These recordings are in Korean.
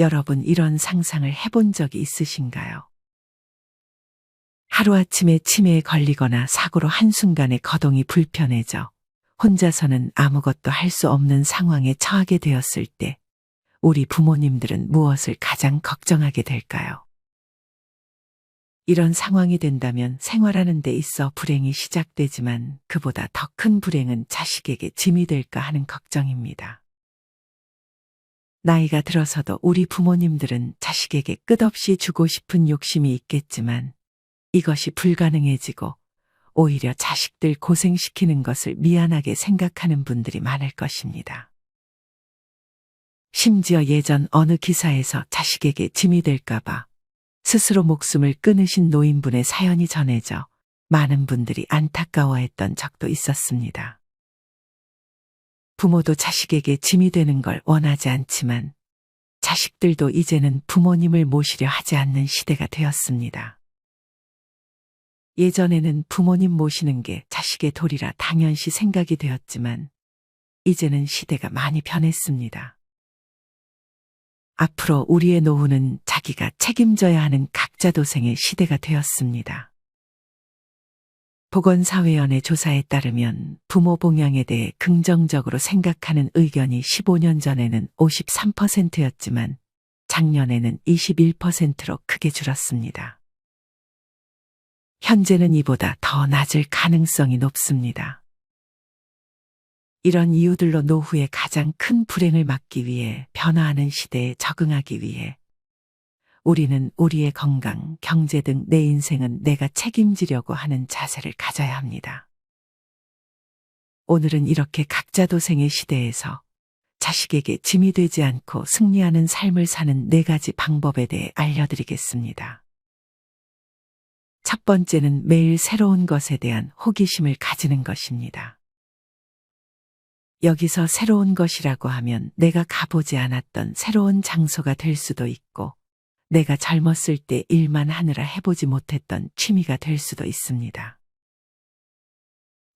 여러분 이런 상상을 해본 적이 있으신가요? 하루아침에 치매에 걸리거나 사고로 한순간에 거동이 불편해져 혼자서는 아무것도 할 수 없는 상황에 처하게 되었을 때 우리 부모님들은 무엇을 가장 걱정하게 될까요? 이런 상황이 된다면 생활하는 데 있어 불행이 시작되지만 그보다 더 큰 불행은 자식에게 짐이 될까 하는 걱정입니다. 나이가 들어서도 우리 부모님들은 자식에게 끝없이 주고 싶은 욕심이 있겠지만 이것이 불가능해지고 오히려 자식들 고생시키는 것을 미안하게 생각하는 분들이 많을 것입니다. 심지어 예전 어느 기사에서 자식에게 짐이 될까봐 스스로 목숨을 끊으신 노인분의 사연이 전해져 많은 분들이 안타까워했던 적도 있었습니다. 부모도 자식에게 짐이 되는 걸 원하지 않지만 자식들도 이제는 부모님을 모시려 하지 않는 시대가 되었습니다. 예전에는 부모님 모시는 게 자식의 도리라 당연시 생각이 되었지만 이제는 시대가 많이 변했습니다. 앞으로 우리의 노후는 자기가 책임져야 하는 각자도생의 시대가 되었습니다. 보건사회연의 조사에 따르면 부모 봉양에 대해 긍정적으로 생각하는 의견이 15년 전에는 53%였지만 작년에는 21%로 크게 줄었습니다. 현재는 이보다 더 낮을 가능성이 높습니다. 이런 이유들로 노후의 가장 큰 불행을 막기 위해 변화하는 시대에 적응하기 위해 우리는 우리의 건강, 경제 등 내 인생은 내가 책임지려고 하는 자세를 가져야 합니다. 오늘은 이렇게 각자도생의 시대에서 자식에게 짐이 되지 않고 승리하는 삶을 사는 4가지 방법에 대해 알려드리겠습니다. 첫 번째는 매일 새로운 것에 대한 호기심을 가지는 것입니다. 여기서 새로운 것이라고 하면 내가 가보지 않았던 새로운 장소가 될 수도 있고 내가 젊었을 때 일만 하느라 해보지 못했던 취미가 될 수도 있습니다.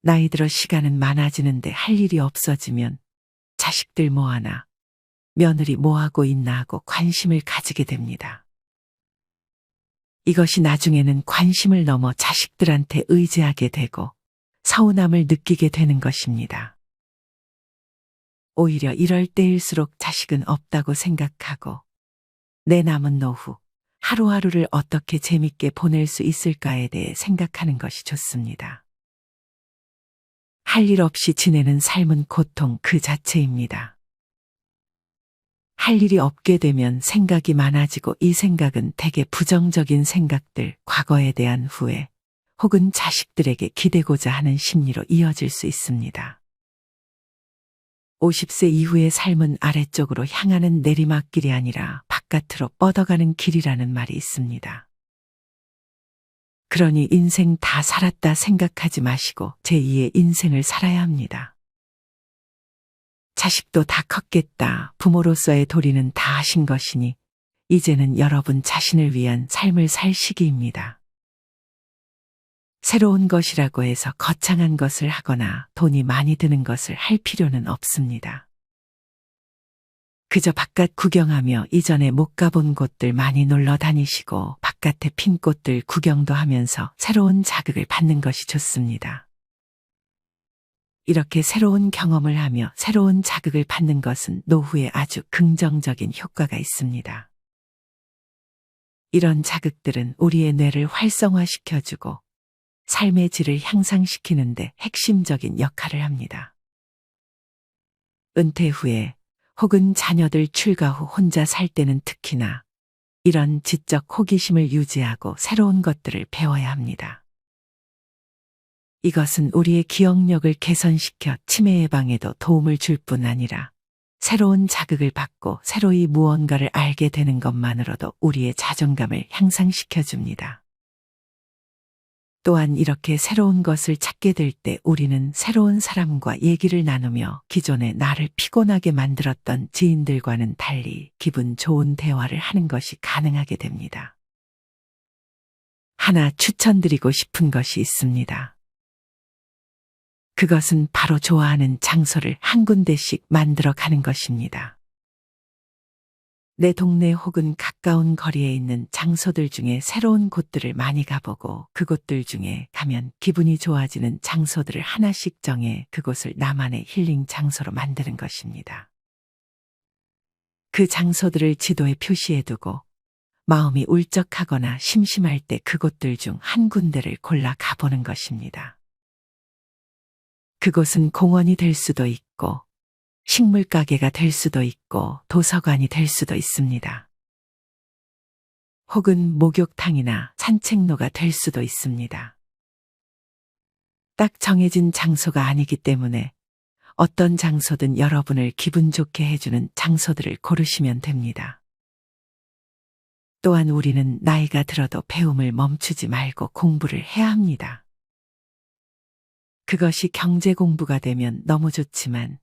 나이 들어 시간은 많아지는데 할 일이 없어지면 자식들 뭐하나, 며느리 뭐하고 있나 하고 관심을 가지게 됩니다. 이것이 나중에는 관심을 넘어 자식들한테 의지하게 되고 서운함을 느끼게 되는 것입니다. 오히려 이럴 때일수록 자식은 없다고 생각하고 내 남은 노후, 하루하루를 어떻게 재밌게 보낼 수 있을까에 대해 생각하는 것이 좋습니다. 할 일 없이 지내는 삶은 고통 그 자체입니다. 할 일이 없게 되면 생각이 많아지고 이 생각은 대개 부정적인 생각들, 과거에 대한 후회, 혹은 자식들에게 기대고자 하는 심리로 이어질 수 있습니다. 50세 이후의 삶은 아래쪽으로 향하는 내리막길이 아니라 바깥으로 뻗어가는 길이라는 말이 있습니다. 그러니 인생 다 살았다 생각하지 마시고 제2의 인생을 살아야 합니다. 자식도 다 컸겠다. 부모로서의 도리는 다 하신 것이니 이제는 여러분 자신을 위한 삶을 살 시기입니다. 새로운 것이라고 해서 거창한 것을 하거나 돈이 많이 드는 것을 할 필요는 없습니다. 그저 바깥 구경하며 이전에 못 가본 곳들 많이 놀러 다니시고 바깥에 핀 꽃들 구경도 하면서 새로운 자극을 받는 것이 좋습니다. 이렇게 새로운 경험을 하며 새로운 자극을 받는 것은 노후에 아주 긍정적인 효과가 있습니다. 이런 자극들은 우리의 뇌를 활성화시켜주고 삶의 질을 향상시키는데 핵심적인 역할을 합니다. 은퇴 후에 혹은 자녀들 출가 후 혼자 살 때는 특히나 이런 지적 호기심을 유지하고 새로운 것들을 배워야 합니다. 이것은 우리의 기억력을 개선시켜 치매 예방에도 도움을 줄 뿐 아니라 새로운 자극을 받고 새로이 무언가를 알게 되는 것만으로도 우리의 자존감을 향상시켜 줍니다. 또한 이렇게 새로운 것을 찾게 될 때 우리는 새로운 사람과 얘기를 나누며 기존에 나를 피곤하게 만들었던 지인들과는 달리 기분 좋은 대화를 하는 것이 가능하게 됩니다. 하나 추천드리고 싶은 것이 있습니다. 그것은 바로 좋아하는 장소를 한 군데씩 만들어 가는 것입니다. 내 동네 혹은 가까운 거리에 있는 장소들 중에 새로운 곳들을 많이 가보고 그곳들 중에 가면 기분이 좋아지는 장소들을 하나씩 정해 그곳을 나만의 힐링 장소로 만드는 것입니다. 그 장소들을 지도에 표시해두고 마음이 울적하거나 심심할 때 그곳들 중 한 군데를 골라 가보는 것입니다. 그곳은 공원이 될 수도 있고 식물 가게가 될 수도 있고 도서관이 될 수도 있습니다. 혹은 목욕탕이나 산책로가 될 수도 있습니다. 딱 정해진 장소가 아니기 때문에 어떤 장소든 여러분을 기분 좋게 해주는 장소들을 고르시면 됩니다. 또한 우리는 나이가 들어도 배움을 멈추지 말고 공부를 해야 합니다. 그것이 경제 공부가 되면 너무 좋지만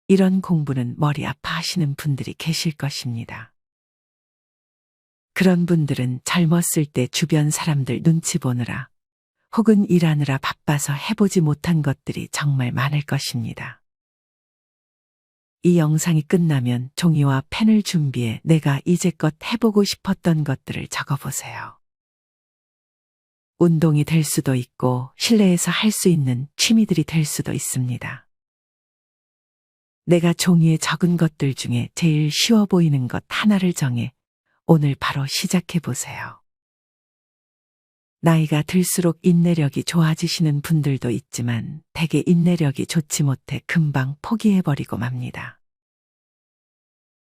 이런 공부는 머리 아파하시는 분들이 계실 것입니다. 그런 분들은 젊었을 때 주변 사람들 눈치 보느라 혹은 일하느라 바빠서 해보지 못한 것들이 정말 많을 것입니다. 이 영상이 끝나면 종이와 펜을 준비해 내가 이제껏 해보고 싶었던 것들을 적어보세요. 운동이 될 수도 있고 실내에서 할 수 있는 취미들이 될 수도 있습니다. 내가 종이에 적은 것들 중에 제일 쉬워 보이는 것 하나를 정해 오늘 바로 시작해 보세요. 나이가 들수록 인내력이 좋아지시는 분들도 있지만 대개 인내력이 좋지 못해 금방 포기해버리고 맙니다.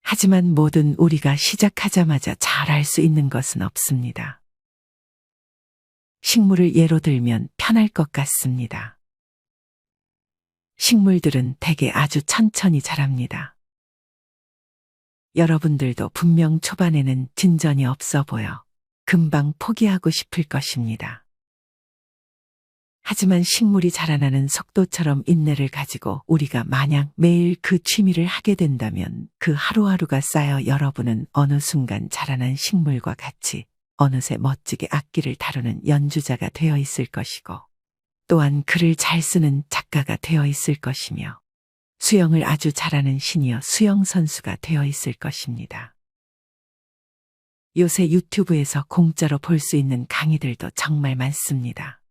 하지만 모든 우리가 시작하자마자 잘할 수 있는 것은 없습니다. 식물을 예로 들면 편할 것 같습니다. 식물들은 대개 아주 천천히 자랍니다. 여러분들도 분명 초반에는 진전이 없어 보여 금방 포기하고 싶을 것입니다. 하지만 식물이 자라나는 속도처럼 인내를 가지고 우리가 만약 매일 그 취미를 하게 된다면 그 하루하루가 쌓여 여러분은 어느 순간 자라난 식물과 같이 어느새 멋지게 악기를 다루는 연주자가 되어 있을 것이고 또한 글을 잘 쓰는 작가가 되어 있을 것이며 수영을 아주 잘하는 시니어 수영 선수가 되어 있을 것입니다. 요새 유튜브에서 공짜로 볼 수 있는 강의들도 정말 많습니다.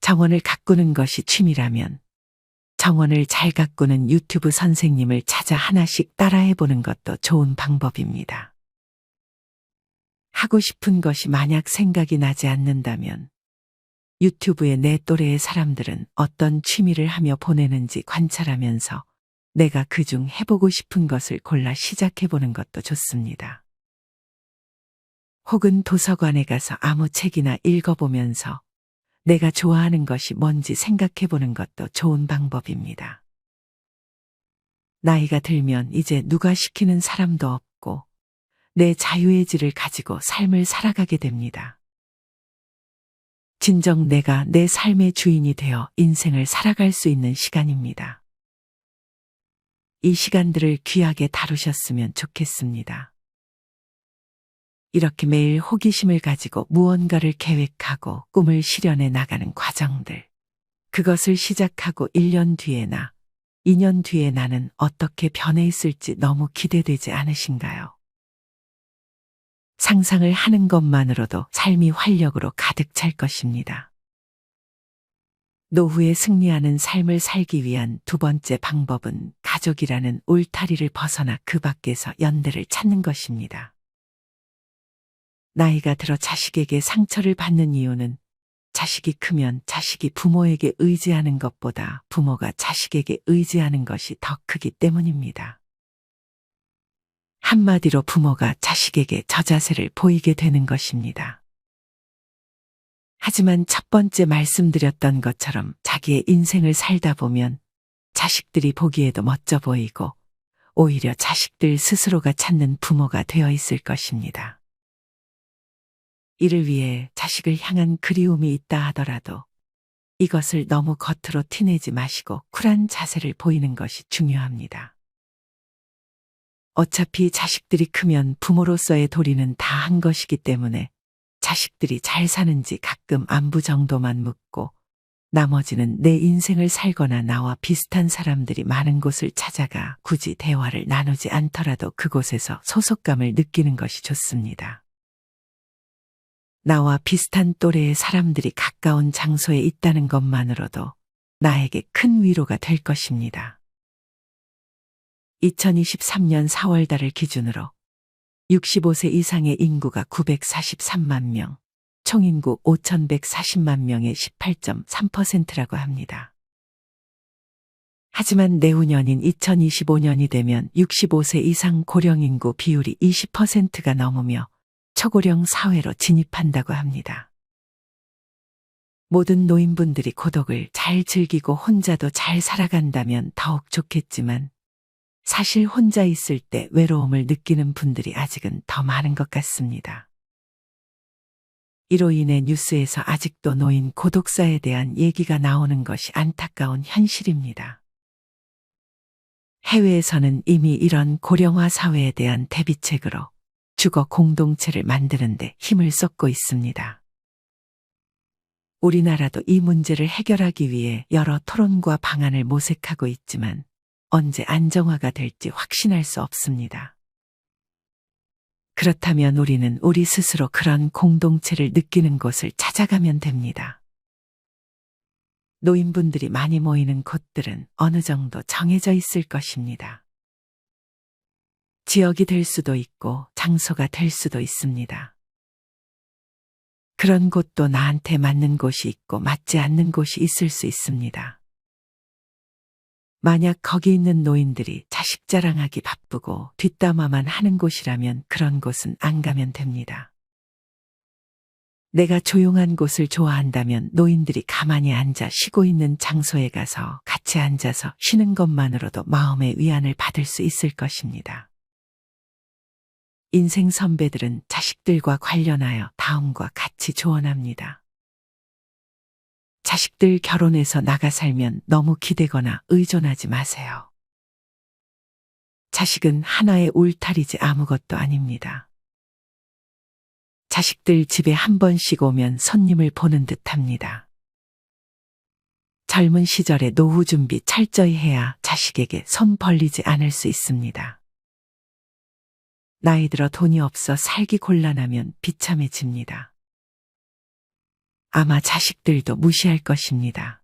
정원을 가꾸는 것이 취미라면 정원을 잘 가꾸는 유튜브 선생님을 찾아 하나씩 따라해보는 것도 좋은 방법입니다. 하고 싶은 것이 만약 생각이 나지 않는다면 유튜브에 내 또래의 사람들은 어떤 취미를 하며 보내는지 관찰하면서 내가 그중 해보고 싶은 것을 골라 시작해보는 것도 좋습니다. 혹은 도서관에 가서 아무 책이나 읽어보면서 내가 좋아하는 것이 뭔지 생각해보는 것도 좋은 방법입니다. 나이가 들면 이제 누가 시키는 사람도 없고 내 자유의 질을 가지고 삶을 살아가게 됩니다. 진정 내가 내 삶의 주인이 되어 인생을 살아갈 수 있는 시간입니다. 이 시간들을 귀하게 다루셨으면 좋겠습니다. 이렇게 매일 호기심을 가지고 무언가를 계획하고 꿈을 실현해 나가는 과정들. 그것을 시작하고 1년 뒤에나 2년 뒤에 나는 어떻게 변해 있을지 너무 기대되지 않으신가요? 상상을 하는 것만으로도 삶이 활력으로 가득 찰 것입니다. 노후에 승리하는 삶을 살기 위한 두 번째 방법은 가족이라는 울타리를 벗어나 그 밖에서 연대를 찾는 것입니다. 나이가 들어 자식에게 상처를 받는 이유는 자식이 크면 자식이 부모에게 의지하는 것보다 부모가 자식에게 의지하는 것이 더 크기 때문입니다. 한마디로 부모가 자식에게 저자세를 보이게 되는 것입니다. 하지만 첫 번째 말씀드렸던 것처럼 자기의 인생을 살다 보면 자식들이 보기에도 멋져 보이고 오히려 자식들 스스로가 찾는 부모가 되어 있을 것입니다. 이를 위해 자식을 향한 그리움이 있다 하더라도 이것을 너무 겉으로 티내지 마시고 쿨한 자세를 보이는 것이 중요합니다. 어차피 자식들이 크면 부모로서의 도리는 다 한 것이기 때문에 자식들이 잘 사는지 가끔 안부 정도만 묻고 나머지는 내 인생을 살거나 나와 비슷한 사람들이 많은 곳을 찾아가 굳이 대화를 나누지 않더라도 그곳에서 소속감을 느끼는 것이 좋습니다. 나와 비슷한 또래의 사람들이 가까운 장소에 있다는 것만으로도 나에게 큰 위로가 될 것입니다. 2023년 4월 달을 기준으로 65세 이상의 인구가 943만 명, 총인구 5,140만 명의 18.3%라고 합니다. 하지만 내후년인 2025년이 되면 65세 이상 고령 인구 비율이 20%가 넘으며 초고령 사회로 진입한다고 합니다. 모든 노인분들이 고독을 잘 즐기고 혼자도 잘 살아간다면 더욱 좋겠지만 사실 혼자 있을 때 외로움을 느끼는 분들이 아직은 더 많은 것 같습니다. 이로 인해 뉴스에서 아직도 노인 고독사에 대한 얘기가 나오는 것이 안타까운 현실입니다. 해외에서는 이미 이런 고령화 사회에 대한 대비책으로 주거 공동체를 만드는 데 힘을 쏟고 있습니다. 우리나라도 이 문제를 해결하기 위해 여러 토론과 방안을 모색하고 있지만 언제 안정화가 될지 확신할 수 없습니다. 그렇다면 우리는 우리 스스로 그런 공동체를 느끼는 곳을 찾아가면 됩니다. 노인분들이 많이 모이는 곳들은 어느 정도 정해져 있을 것입니다. 지역이 될 수도 있고 장소가 될 수도 있습니다. 그런 곳도 나한테 맞는 곳이 있고 맞지 않는 곳이 있을 수 있습니다. 만약 거기 있는 노인들이 자식 자랑하기 바쁘고 뒷담화만 하는 곳이라면 그런 곳은 안 가면 됩니다. 내가 조용한 곳을 좋아한다면 노인들이 가만히 앉아 쉬고 있는 장소에 가서 같이 앉아서 쉬는 것만으로도 마음의 위안을 받을 수 있을 것입니다. 인생 선배들은 자식들과 관련하여 다음과 같이 조언합니다. 자식들 결혼해서 나가 살면 너무 기대거나 의존하지 마세요. 자식은 하나의 울타리지 아무것도 아닙니다. 자식들 집에 한 번씩 오면 손님을 보는 듯합니다. 젊은 시절에 노후 준비 철저히 해야 자식에게 손 벌리지 않을 수 있습니다. 나이 들어 돈이 없어 살기 곤란하면 비참해집니다. 아마 자식들도 무시할 것입니다.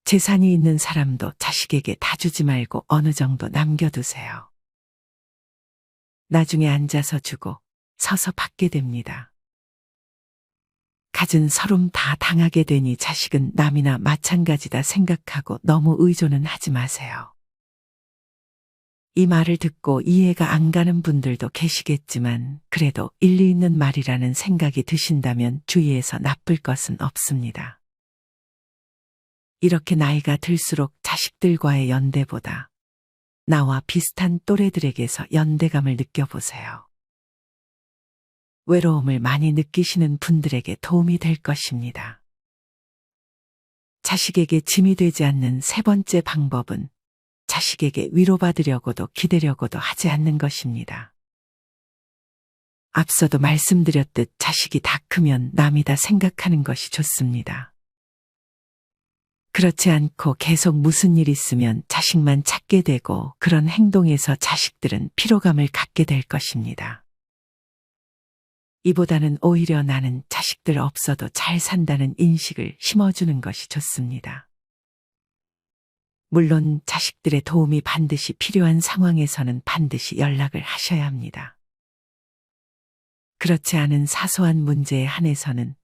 재산이 있는 사람도 자식에게 다 주지 말고 어느 정도 남겨두세요. 나중에 앉아서 주고 서서 받게 됩니다. 갖은 서름 다 당하게 되니 자식은 남이나 마찬가지다 생각하고 너무 의존은 하지 마세요. 이 말을 듣고 이해가 안 가는 분들도 계시겠지만 그래도 일리 있는 말이라는 생각이 드신다면 주위에서 나쁠 것은 없습니다. 이렇게 나이가 들수록 자식들과의 연대보다 나와 비슷한 또래들에게서 연대감을 느껴보세요. 외로움을 많이 느끼시는 분들에게 도움이 될 것입니다. 자식에게 짐이 되지 않는 세 번째 방법은 자식에게 위로받으려고도 기대려고도 하지 않는 것입니다. 앞서도 말씀드렸듯 자식이 다 크면 남이다 생각하는 것이 좋습니다. 그렇지 않고 계속 무슨 일 있으면 자식만 찾게 되고 그런 행동에서 자식들은 피로감을 갖게 될 것입니다. 이보다는 오히려 나는 자식들 없어도 잘 산다는 인식을 심어주는 것이 좋습니다. 물론 자식들의 도움이 반드시 필요한 상황에서는 반드시 연락을 하셔야 합니다. 그렇지 않은 사소한 문제에 한해서는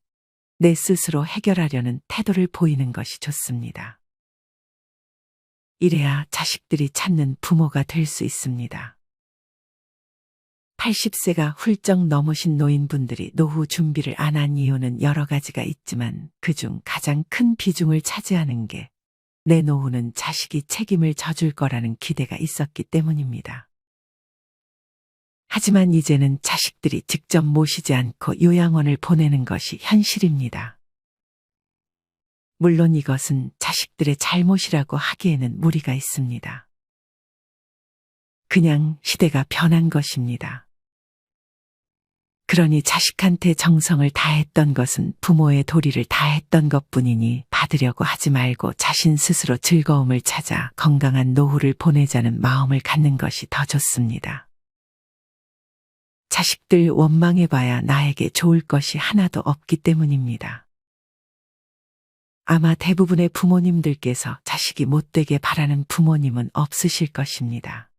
내 스스로 해결하려는 태도를 보이는 것이 좋습니다. 이래야 자식들이 찾는 부모가 될 수 있습니다. 80세가 훌쩍 넘으신 노인분들이 노후 준비를 안 한 이유는 여러 가지가 있지만 그중 가장 큰 비중을 차지하는 게 내 노후는 자식이 책임을 져줄 거라는 기대가 있었기 때문입니다. 하지만 이제는 자식들이 직접 모시지 않고 요양원을 보내는 것이 현실입니다. 물론 이것은 자식들의 잘못이라고 하기에는 무리가 있습니다. 그냥 시대가 변한 것입니다. 그러니 자식한테 정성을 다했던 것은 부모의 도리를 다했던 것뿐이니 받으려고 하지 말고 자신 스스로 즐거움을 찾아 건강한 노후를 보내자는 마음을 갖는 것이 더 좋습니다. 자식들 원망해봐야 나에게 좋을 것이 하나도 없기 때문입니다. 아마 대부분의 부모님들께서 자식이 못되게 바라는 부모님은 없으실 것입니다.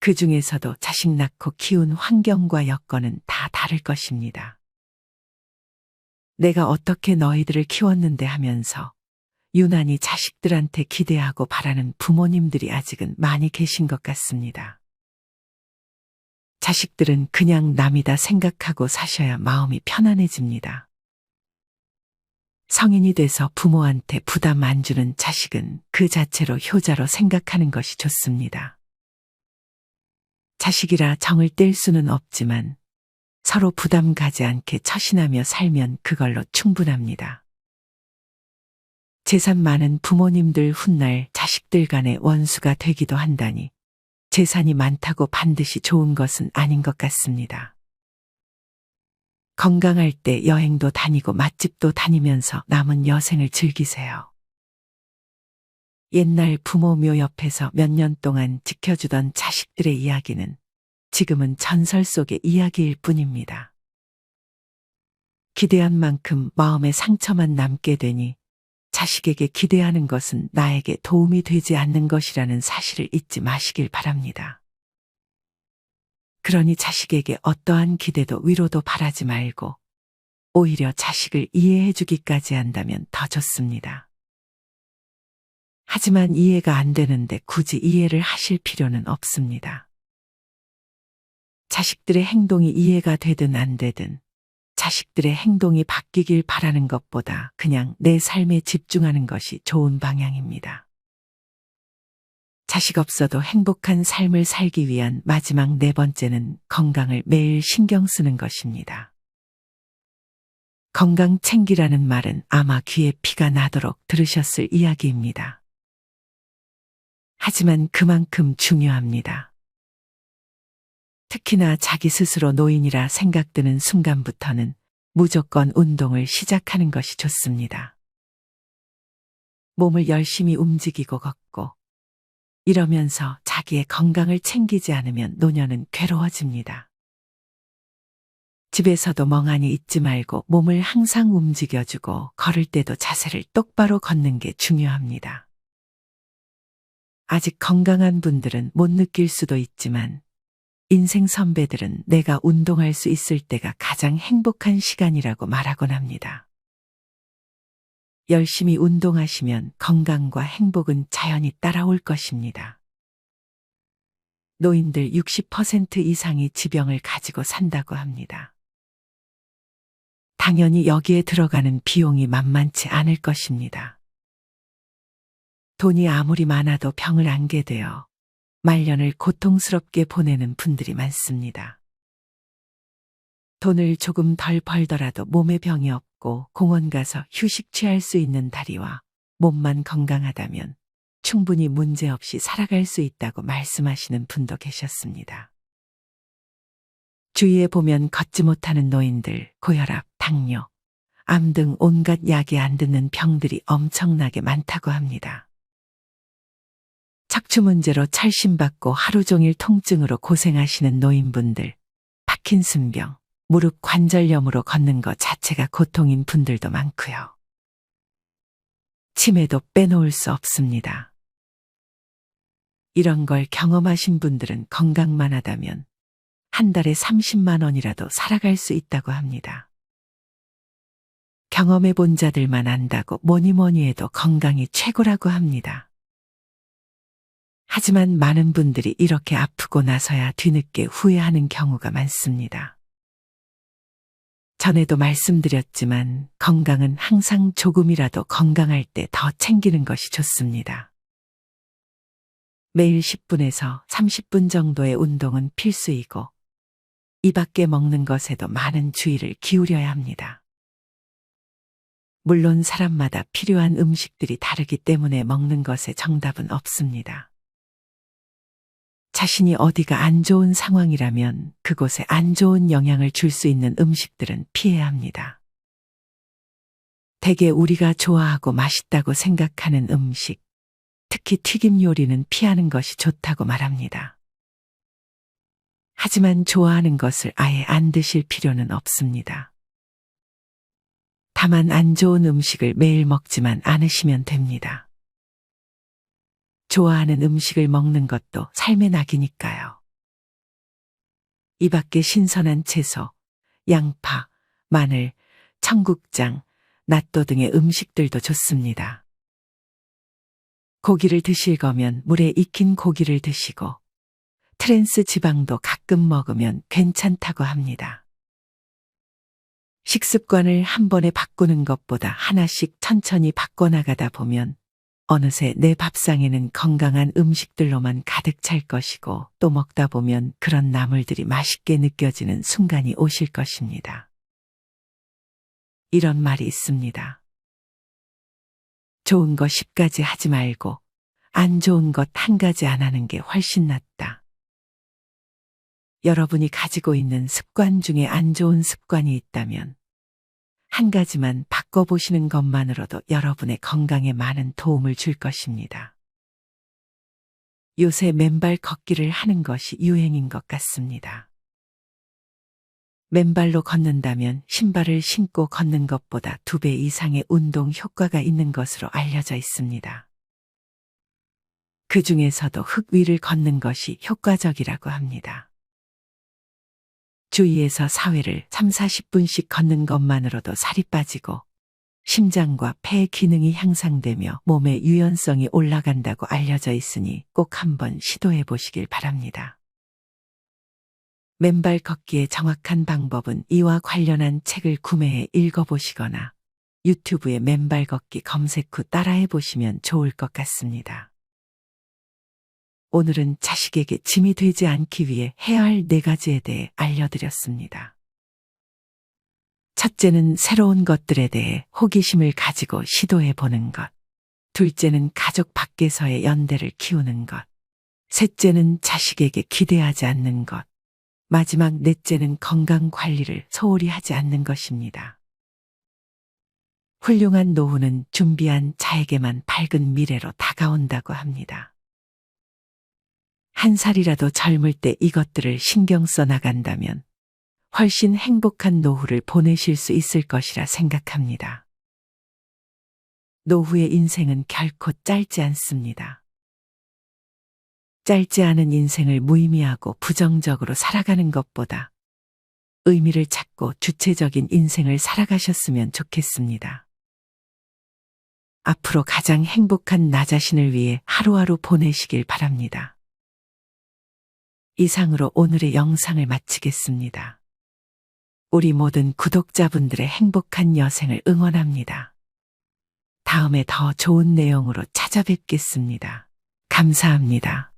그 중에서도 자식 낳고 키운 환경과 여건은 다 다를 것입니다. 내가 어떻게 너희들을 키웠는데 하면서 유난히 자식들한테 기대하고 바라는 부모님들이 아직은 많이 계신 것 같습니다. 자식들은 그냥 남이다 생각하고 사셔야 마음이 편안해집니다. 성인이 돼서 부모한테 부담 안 주는 자식은 그 자체로 효자로 생각하는 것이 좋습니다. 자식이라 정을 뗄 수는 없지만 서로 부담 가지 않게 처신하며 살면 그걸로 충분합니다. 재산 많은 부모님들 훗날 자식들 간의 원수가 되기도 한다니 재산이 많다고 반드시 좋은 것은 아닌 것 같습니다. 건강할 때 여행도 다니고 맛집도 다니면서 남은 여생을 즐기세요. 옛날 부모 묘 옆에서 몇 년 동안 지켜주던 자식들의 이야기는 지금은 전설 속의 이야기일 뿐입니다. 기대한 만큼 마음에 상처만 남게 되니 자식에게 기대하는 것은 나에게 도움이 되지 않는 것이라는 사실을 잊지 마시길 바랍니다. 그러니 자식에게 어떠한 기대도 위로도 바라지 말고 오히려 자식을 이해해 주기까지 한다면 더 좋습니다. 하지만 이해가 안 되는데 굳이 이해를 하실 필요는 없습니다. 자식들의 행동이 이해가 되든 안 되든 자식들의 행동이 바뀌길 바라는 것보다 그냥 내 삶에 집중하는 것이 좋은 방향입니다. 자식 없어도 행복한 삶을 살기 위한 마지막 네 번째는 건강을 매일 신경 쓰는 것입니다. 건강 챙기라는 말은 아마 귀에 피가 나도록 들으셨을 이야기입니다. 하지만 그만큼 중요합니다. 특히나 자기 스스로 노인이라 생각드는 순간부터는 무조건 운동을 시작하는 것이 좋습니다. 몸을 열심히 움직이고 걷고 이러면서 자기의 건강을 챙기지 않으면 노년은 괴로워집니다. 집에서도 멍하니 있지 말고 몸을 항상 움직여주고 걸을 때도 자세를 똑바로 걷는 게 중요합니다. 아직 건강한 분들은 못 느낄 수도 있지만 인생 선배들은 내가 운동할 수 있을 때가 가장 행복한 시간이라고 말하곤 합니다. 열심히 운동하시면 건강과 행복은 자연히 따라올 것입니다. 노인들 60% 이상이 지병을 가지고 산다고 합니다. 당연히 여기에 들어가는 비용이 만만치 않을 것입니다. 돈이 아무리 많아도 병을 안게 되어 말년을 고통스럽게 보내는 분들이 많습니다. 돈을 조금 덜 벌더라도 몸에 병이 없고 공원 가서 휴식 취할 수 있는 다리와 몸만 건강하다면 충분히 문제없이 살아갈 수 있다고 말씀하시는 분도 계셨습니다. 주위에 보면 걷지 못하는 노인들, 고혈압, 당뇨, 암 등 온갖 약이 안 듣는 병들이 엄청나게 많다고 합니다. 척추 문제로 철심받고 하루 종일 통증으로 고생하시는 노인분들, 파킨슨병, 무릎 관절염으로 걷는 것 자체가 고통인 분들도 많고요. 치매도 빼놓을 수 없습니다. 이런 걸 경험하신 분들은 건강만 하다면 한 달에 30만 원이라도 살아갈 수 있다고 합니다. 경험해 본 자들만 안다고 뭐니 해도 건강이 최고라고 합니다. 하지만 많은 분들이 이렇게 아프고 나서야 뒤늦게 후회하는 경우가 많습니다. 전에도 말씀드렸지만 건강은 항상 조금이라도 건강할 때 더 챙기는 것이 좋습니다. 매일 10분에서 30분 정도의 운동은 필수이고 이 밖에 먹는 것에도 많은 주의를 기울여야 합니다. 물론 사람마다 필요한 음식들이 다르기 때문에 먹는 것에 정답은 없습니다. 자신이 어디가 안 좋은 상황이라면 그곳에 안 좋은 영향을 줄 수 있는 음식들은 피해야 합니다. 대개 우리가 좋아하고 맛있다고 생각하는 음식, 특히 튀김 요리는 피하는 것이 좋다고 말합니다. 하지만 좋아하는 것을 아예 안 드실 필요는 없습니다. 다만 안 좋은 음식을 매일 먹지만 않으시면 됩니다. 좋아하는 음식을 먹는 것도 삶의 낙이니까요. 이 밖에 신선한 채소, 양파, 마늘, 청국장, 낫또 등의 음식들도 좋습니다. 고기를 드실 거면 물에 익힌 고기를 드시고 트랜스 지방도 가끔 먹으면 괜찮다고 합니다. 식습관을 한 번에 바꾸는 것보다 하나씩 천천히 바꿔나가다 보면 어느새 내 밥상에는 건강한 음식들로만 가득 찰 것이고 또 먹다 보면 그런 나물들이 맛있게 느껴지는 순간이 오실 것입니다. 이런 말이 있습니다. 좋은 거 10가지 하지 말고 안 좋은 것 한 가지 안 하는 게 훨씬 낫다. 여러분이 가지고 있는 습관 중에 안 좋은 습관이 있다면 한 가지만 바꿔보시는 것만으로도 여러분의 건강에 많은 도움을 줄 것입니다. 요새 맨발 걷기를 하는 것이 유행인 것 같습니다. 맨발로 걷는다면 신발을 신고 걷는 것보다 2배 이상의 운동 효과가 있는 것으로 알려져 있습니다. 그 중에서도 흙 위를 걷는 것이 효과적이라고 합니다. 주위에서 4회를 30-40분씩 걷는 것만으로도 살이 빠지고 심장과 폐 기능이 향상되며 몸의 유연성이 올라간다고 알려져 있으니 꼭 한번 시도해 보시길 바랍니다. 맨발 걷기의 정확한 방법은 이와 관련한 책을 구매해 읽어보시거나 유튜브에 맨발 걷기 검색 후 따라해 보시면 좋을 것 같습니다. 오늘은 자식에게 짐이 되지 않기 위해 해야 할 4가지에 대해 알려드렸습니다. 첫째는 새로운 것들에 대해 호기심을 가지고 시도해 보는 것. 둘째는 가족 밖에서의 연대를 키우는 것. 셋째는 자식에게 기대하지 않는 것. 마지막 넷째는 건강 관리를 소홀히 하지 않는 것입니다. 훌륭한 노후는 준비한 자에게만 밝은 미래로 다가온다고 합니다. 한 살이라도 젊을 때 이것들을 신경 써 나간다면 훨씬 행복한 노후를 보내실 수 있을 것이라 생각합니다. 노후의 인생은 결코 짧지 않습니다. 짧지 않은 인생을 무의미하고 부정적으로 살아가는 것보다 의미를 찾고 주체적인 인생을 살아가셨으면 좋겠습니다. 앞으로 가장 행복한 나 자신을 위해 하루하루 보내시길 바랍니다. 이상으로 오늘의 영상을 마치겠습니다. 우리 모든 구독자분들의 행복한 여생을 응원합니다. 다음에 더 좋은 내용으로 찾아뵙겠습니다. 감사합니다.